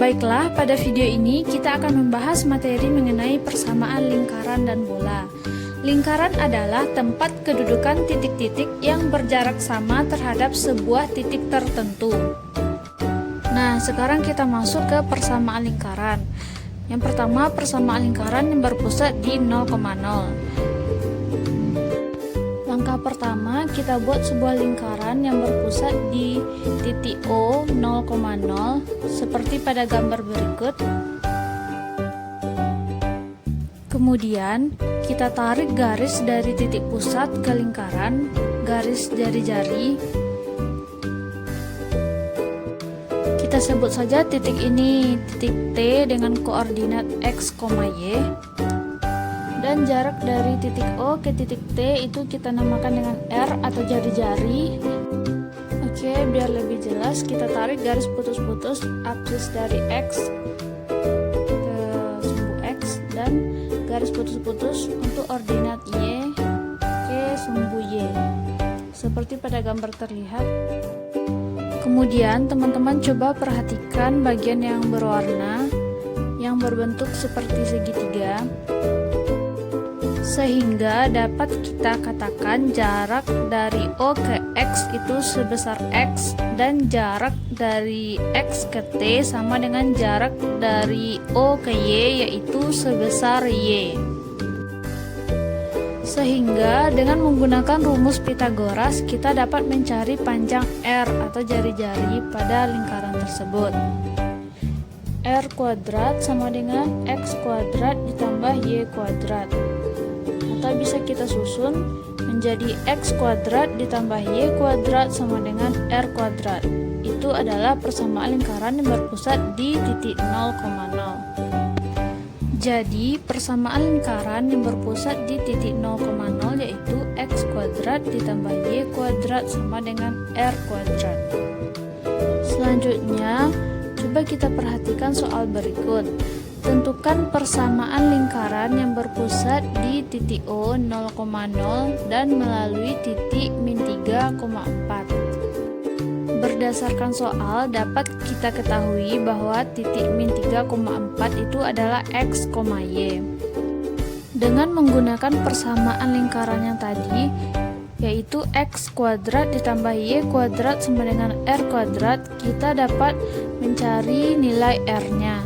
Baiklah, pada video ini kita akan membahas materi mengenai persamaan lingkaran dan bola. Lingkaran adalah tempat kedudukan titik-titik yang berjarak sama terhadap sebuah titik tertentu. Nah, sekarang kita masuk ke persamaan lingkaran. Yang pertama, persamaan lingkaran yang berpusat di 0,0. Langkah pertama, kita buat sebuah lingkaran yang berpusat di titik O 0,0 seperti pada gambar berikut. Kemudian, kita tarik garis dari titik pusat ke lingkaran, garis jari-jari. Kita sebut saja titik ini titik T dengan koordinat X, Y. Dan jarak dari titik O ke titik T itu kita namakan dengan R atau jari-jari. Oke, biar lebih jelas kita tarik garis putus-putus apsis dari X ke sumbu X dan garis putus-putus untuk ordinat Y ke sumbu Y seperti pada gambar terlihat. Kemudian teman-teman coba perhatikan bagian yang berwarna yang berbentuk seperti segitiga, sehingga dapat kita katakan jarak dari O ke X itu sebesar X dan jarak dari X ke T sama dengan jarak dari O ke Y yaitu sebesar Y. Sehingga dengan menggunakan rumus Pythagoras kita dapat mencari panjang R atau jari-jari pada lingkaran tersebut. R kuadrat sama dengan X kuadrat ditambah Y kuadrat. Atau bisa kita susun menjadi X kuadrat ditambah Y kuadrat sama dengan R kuadrat. Itu adalah persamaan lingkaran yang berpusat di titik 0,0. Jadi persamaan lingkaran yang berpusat di titik 0,0 yaitu X kuadrat ditambah Y kuadrat sama dengan R kuadrat. Selanjutnya, coba kita perhatikan soal berikut. Tentukan persamaan lingkaran yang berpusat di titik O 0,0 dan melalui titik min 3,4. Berdasarkan soal dapat kita ketahui bahwa titik min 3,4 itu adalah X, Y. Dengan menggunakan persamaan lingkaran yang tadi, yaitu X kuadrat ditambah Y kuadrat sama dengan R kuadrat, kita dapat mencari nilai R-nya.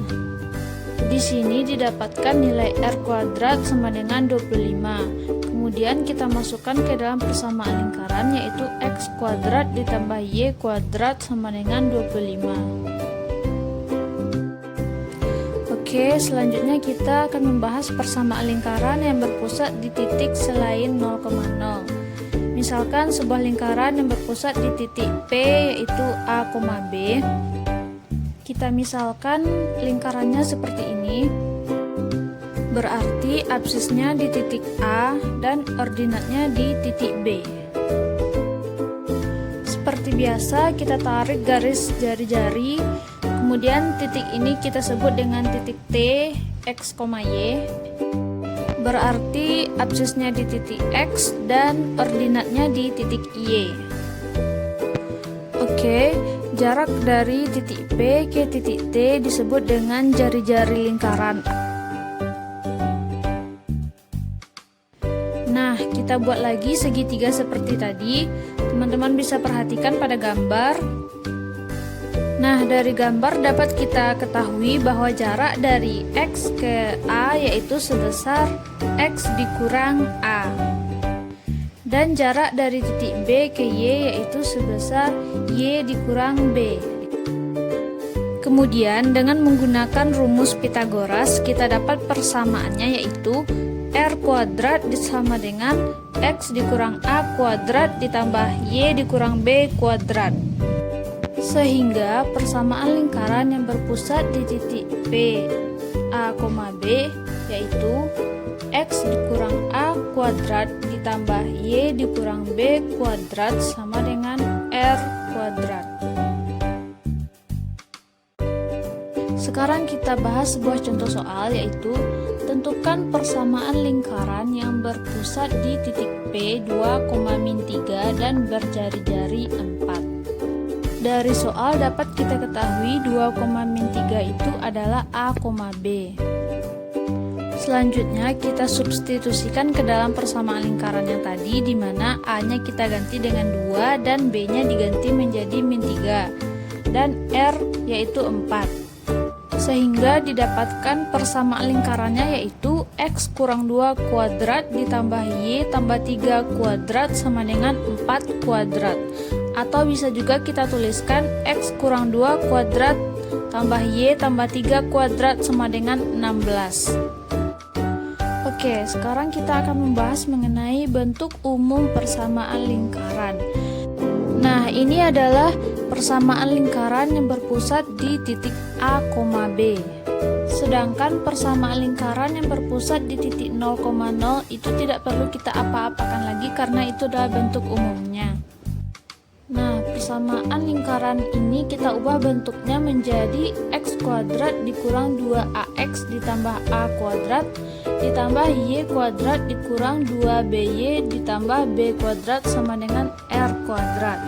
Di sini didapatkan nilai R kuadrat sama dengan 25. Kemudian kita masukkan ke dalam persamaan lingkaran yaitu X kuadrat ditambah Y kuadrat sama dengan 25. Oke, selanjutnya kita akan membahas persamaan lingkaran yang berpusat di titik selain 0,0. Misalkan sebuah lingkaran yang berpusat di titik P yaitu A, B. Kita misalkan lingkarannya seperti ini. Berarti absisnya di titik A dan ordinatnya di titik B. Seperti biasa kita tarik garis jari-jari, kemudian titik ini kita sebut dengan titik T, X, Y. Berarti absisnya di titik X dan ordinatnya di titik Y. Oke, jarak dari titik P ke titik T disebut dengan jari-jari lingkaran. Nah, kita buat lagi segitiga seperti tadi. Teman-teman bisa perhatikan pada gambar. Nah, dari gambar dapat kita ketahui bahwa jarak dari X ke A yaitu sebesar X dikurang A. Dan jarak dari titik B ke Y yaitu sebesar Y dikurang B. Kemudian dengan menggunakan rumus Pythagoras kita dapat persamaannya yaitu R kuadrat sama dengan X dikurang A kuadrat ditambah Y dikurang B kuadrat. Sehingga persamaan lingkaran yang berpusat di titik P, A, B yaitu X dikurang A kuadrat ditambah Y dikurang B kuadrat sama dengan R kuadrat. Sekarang kita bahas sebuah contoh soal yaitu tentukan persamaan lingkaran yang berpusat di titik P 2,-3 dan berjari-jari 4. Dari soal dapat kita ketahui 2,-3 itu adalah A, B. Selanjutnya kita substitusikan ke dalam persamaan lingkaran yang tadi, di mana A-nya kita ganti dengan 2 dan B-nya diganti menjadi -3 dan R yaitu 4. Sehingga didapatkan persamaan lingkarannya yaitu X kurang 2 kuadrat ditambah Y tambah 3 kuadrat sama dengan 4 kuadrat. Atau bisa juga kita tuliskan X kurang 2 kuadrat tambah Y tambah 3 kuadrat sama dengan 16. Oke, sekarang kita akan membahas mengenai bentuk umum persamaan lingkaran. Nah, ini adalah persamaan lingkaran yang berpusat di titik A, B. Sedangkan persamaan lingkaran yang berpusat di titik 0,0 itu tidak perlu kita apa-apakan lagi karena itu adalah bentuk umumnya. Nah, persamaan lingkaran ini kita ubah bentuknya menjadi X kuadrat dikurang 2AX ditambah A kuadrat ditambah Y kuadrat dikurang 2BY ditambah B kuadrat sama dengan R kuadrat.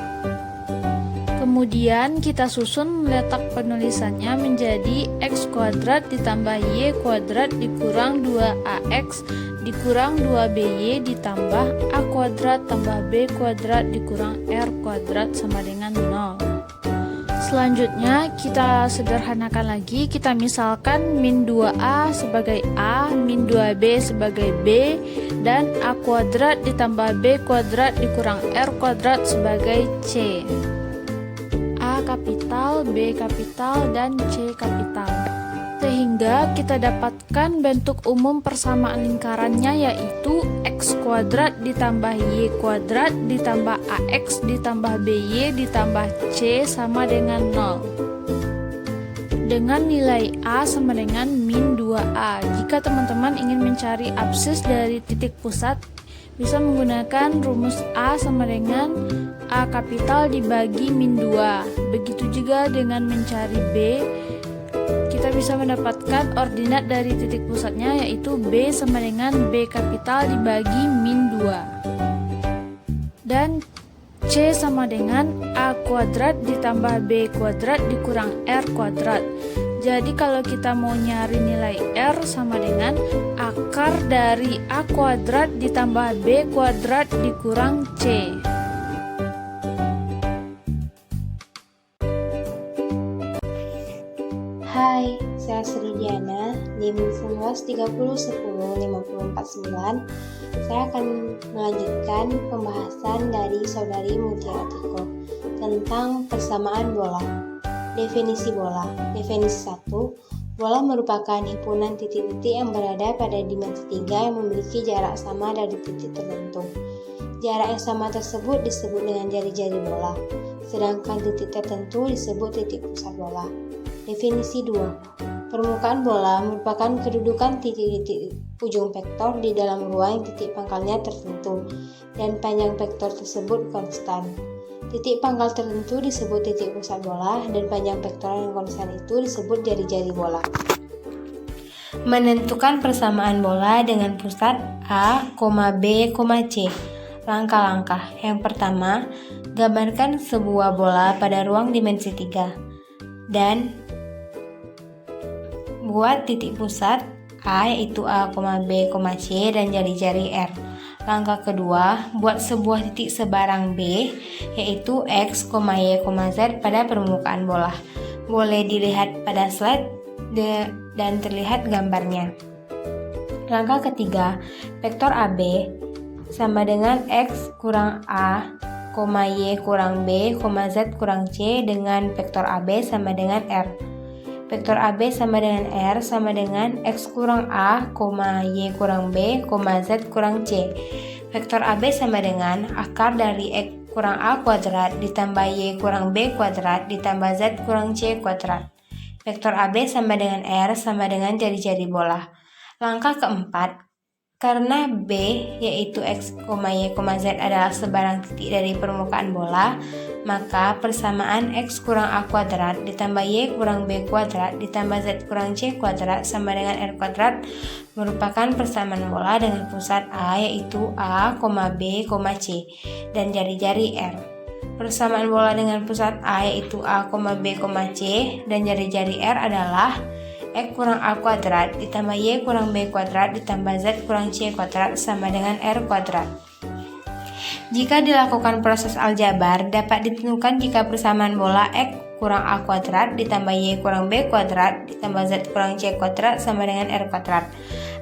Kemudian kita susun letak penulisannya menjadi X kuadrat ditambah Y kuadrat dikurang 2AX dikurang 2BY ditambah A kuadrat tambah B kuadrat dikurang R kuadrat sama dengan 0. Selanjutnya kita sederhanakan lagi, kita misalkan -2A sebagai A, -2B sebagai B, dan A kuadrat ditambah B kuadrat dikurang R kuadrat sebagai C. A kapital, B kapital, dan C kapital. Sehingga kita dapatkan bentuk umum persamaan lingkarannya yaitu X kuadrat ditambah Y kuadrat ditambah AX ditambah BY ditambah C sama dengan 0. Dengan nilai A sama dengan -2A. Jika teman-teman ingin mencari absis dari titik pusat, bisa menggunakan rumus A sama dengan A kapital dibagi -2. Begitu juga dengan mencari B, kita bisa mendapatkan ordinat dari titik pusatnya yaitu B sama dengan B kapital dibagi -2. Dan C sama dengan A kuadrat ditambah B kuadrat dikurang R kuadrat. Jadi kalau kita mau nyari nilai R sama dengan akar dari A kuadrat ditambah B kuadrat dikurang C. Hai, saya Sri Diana, NIM 1930105449. Saya akan melanjutkan pembahasan dari Saudari Mutiara Tiko tentang persamaan bola. Definisi bola. Definisi 1. Bola merupakan himpunan titik-titik yang berada pada dimensi 3 yang memiliki jarak sama dari titik tertentu. Jarak yang sama tersebut disebut dengan jari-jari bola, sedangkan titik tertentu disebut titik pusat bola. Definisi 2. Permukaan bola merupakan kedudukan titik-titik ujung vektor di dalam ruang yang titik pangkalnya tertentu dan panjang vektor tersebut konstan. Titik pangkal tertentu disebut titik pusat bola dan panjang vektor yang konstan itu disebut jari-jari bola. Menentukan persamaan bola dengan pusat A, B, C. Langkah-langkah. Yang pertama, gambarkan sebuah bola pada ruang dimensi 3 dan buat titik pusat A yaitu A, B, C dan jari-jari R. Langkah kedua, buat sebuah titik sebarang B yaitu X, Y, Z pada permukaan bola. Boleh dilihat pada slide dan terlihat gambarnya. Langkah ketiga, vektor AB sama dengan X kurang A, Y kurang B, Z kurang C dengan vektor AB sama dengan R. Vektor AB sama dengan R sama dengan X kurang A, Y kurang B, Z kurang C. Vektor AB sama dengan akar dari X kurang A kuadrat ditambah Y kurang B kuadrat ditambah Z kurang C kuadrat. Vektor AB sama dengan R sama dengan jari-jari bola. Langkah keempat, karena B yaitu X, Y, Z adalah sebarang titik dari permukaan bola, maka persamaan X kurang A kuadrat ditambah Y kurang B kuadrat ditambah Z kurang C kuadrat sama dengan R kuadrat merupakan persamaan bola dengan pusat A yaitu A, B, C dan jari-jari R. persamaan bola dengan pusat A yaitu A, B, C dan jari-jari R adalah X kurang A kuadrat ditambah Y kurang B kuadrat ditambah Z kurang C kuadrat sama dengan R kuadrat. Jika dilakukan proses aljabar, dapat ditentukan jika persamaan bola X kurang A kuadrat ditambah Y kurang B kuadrat ditambah Z kurang C kuadrat sama dengan R kuadrat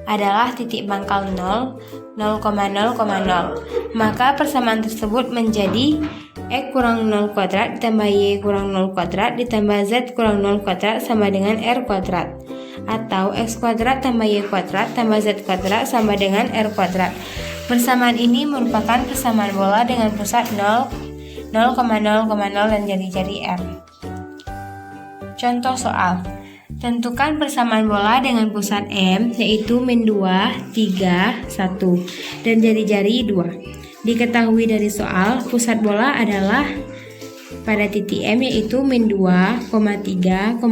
adalah titik pangkal 0, 0,0,0. Maka persamaan tersebut menjadi X kurang 0 kuadrat ditambah Y kurang 0 kuadrat ditambah Z kurang 0 kuadrat sama dengan R kuadrat. Atau X kuadrat tambah Y kuadrat tambah Z kuadrat sama dengan R kuadrat. Persamaan ini merupakan persamaan bola dengan pusat 0, 0,0,0 dan jari-jari R. Contoh soal. Tentukan persamaan bola dengan pusat M yaitu min 2, 3, 1 dan jari-jari 2. Diketahui dari soal, pusat bola adalah pada titik M yaitu min 2, 3, 1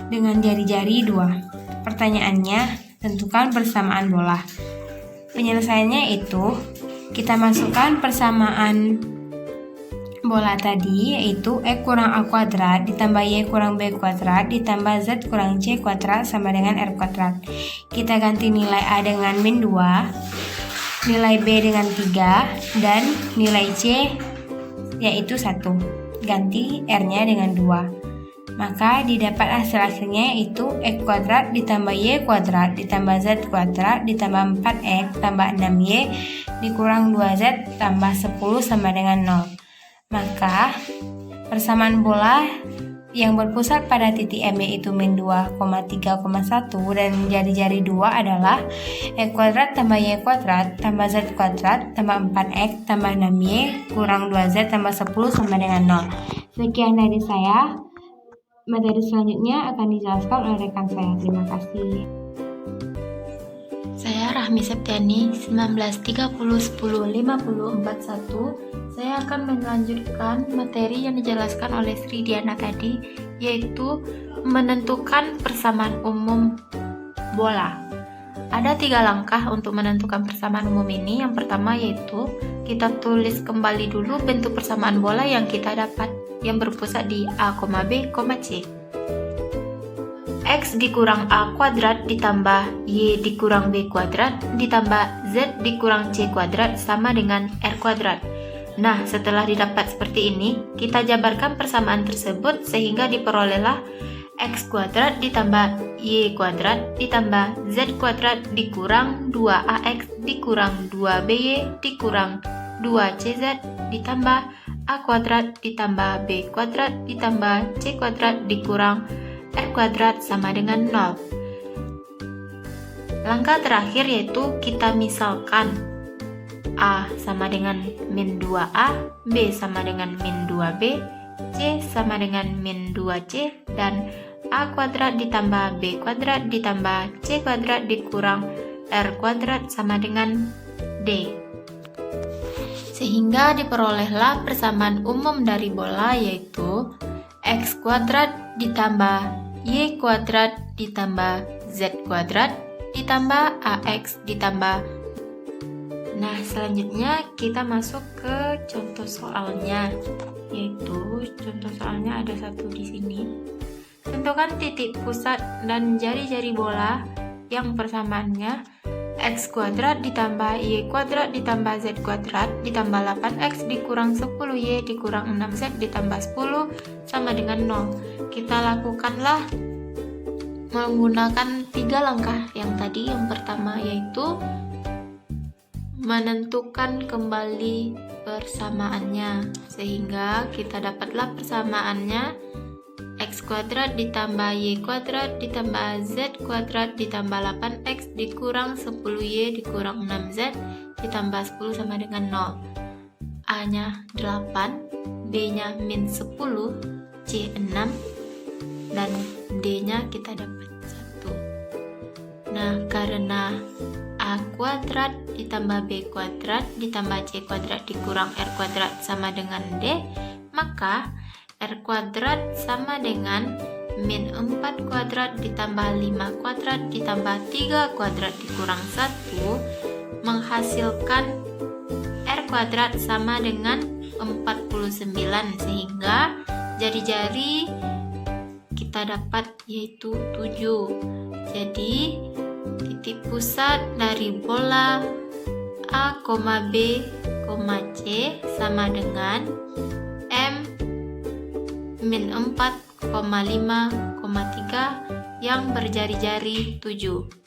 dengan jari-jari 2. Pertanyaannya, tentukan persamaan bola. Penyelesaiannya itu, kita masukkan persamaan bola tadi yaitu X kurang A kuadrat ditambah Y kurang B kuadrat ditambah Z kurang C kuadrat sama dengan R kuadrat. Kita ganti nilai A dengan min 2, nilai B dengan 3, dan nilai C yaitu 1. Ganti R-nya dengan 2. Maka didapat hasil akhirnya yaitu X kuadrat ditambah Y kuadrat ditambah Z kuadrat ditambah 4X tambah 6Y dikurang 2Z tambah 10 sama dengan 0. Maka persamaan bola yang berpusat pada titik M yaitu min 2, 3,1 dan jari-jari 2 adalah X kuadrat tambah Y kuadrat tambah Z kuadrat tambah 4X tambah 6Y kurang 2Z tambah 10 sama dengan 0. Sekian dari saya. Materi selanjutnya akan dijelaskan oleh rekan saya. Terima kasih. Saya Rahmi Septiani, 1930105041. Saya akan melanjutkan materi yang dijelaskan oleh Sri Diana tadi, yaitu menentukan persamaan umum bola. Ada 3 langkah untuk menentukan persamaan umum ini. Yang pertama yaitu kita tulis kembali dulu bentuk persamaan bola yang kita dapat, yang berpusat di A, B, C. X dikurang A kuadrat ditambah Y dikurang B kuadrat ditambah Z dikurang C kuadrat sama dengan R kuadrat. Nah, setelah didapat seperti ini, kita jabarkan persamaan tersebut sehingga diperolehlah X kuadrat ditambah Y kuadrat ditambah Z kuadrat dikurang 2AX dikurang 2BY dikurang 2CZ ditambah A kuadrat ditambah B kuadrat ditambah C kuadrat dikurang R kuadrat sama dengan 0. Langkah terakhir yaitu kita misalkan A sama dengan min 2A, B sama dengan min 2B, C sama dengan min 2C, dan A kuadrat ditambah B kuadrat ditambah C kuadrat dikurang R kuadrat sama dengan D. Sehingga diperolehlah persamaan umum dari bola yaitu X kuadrat ditambah Y kuadrat ditambah Z kuadrat ditambah AX ditambah. Nah, selanjutnya kita masuk ke contoh soalnya, yaitu contoh soalnya ada satu di sini. Tentukan titik pusat dan jari-jari bola yang persamaannya X kuadrat ditambah Y kuadrat ditambah Z kuadrat ditambah 8X dikurang 10Y dikurang 6Z ditambah 10 sama dengan 0. Kita lakukanlah menggunakan 3 langkah yang tadi. Yang pertama yaitu menentukan kembali persamaannya, sehingga kita dapatlah persamaannya X kuadrat ditambah Y kuadrat ditambah Z kuadrat ditambah 8X dikurang 10Y dikurang 6Z ditambah 10 sama dengan 0. A nya 8, B nya min 10, C 6, dan D nya kita dapat 1. Nah, karena A kuadrat ditambah B kuadrat ditambah C kuadrat dikurang R kuadrat sama dengan D, maka R kuadrat sama dengan min 4 kuadrat ditambah 5 kuadrat ditambah 3 kuadrat dikurang 1 menghasilkan R kuadrat sama dengan 49, sehingga jari-jari kita dapat yaitu 7. Jadi titik pusat dari bola A, B, C sama dengan M-4,5,3 yang berjari-jari 7.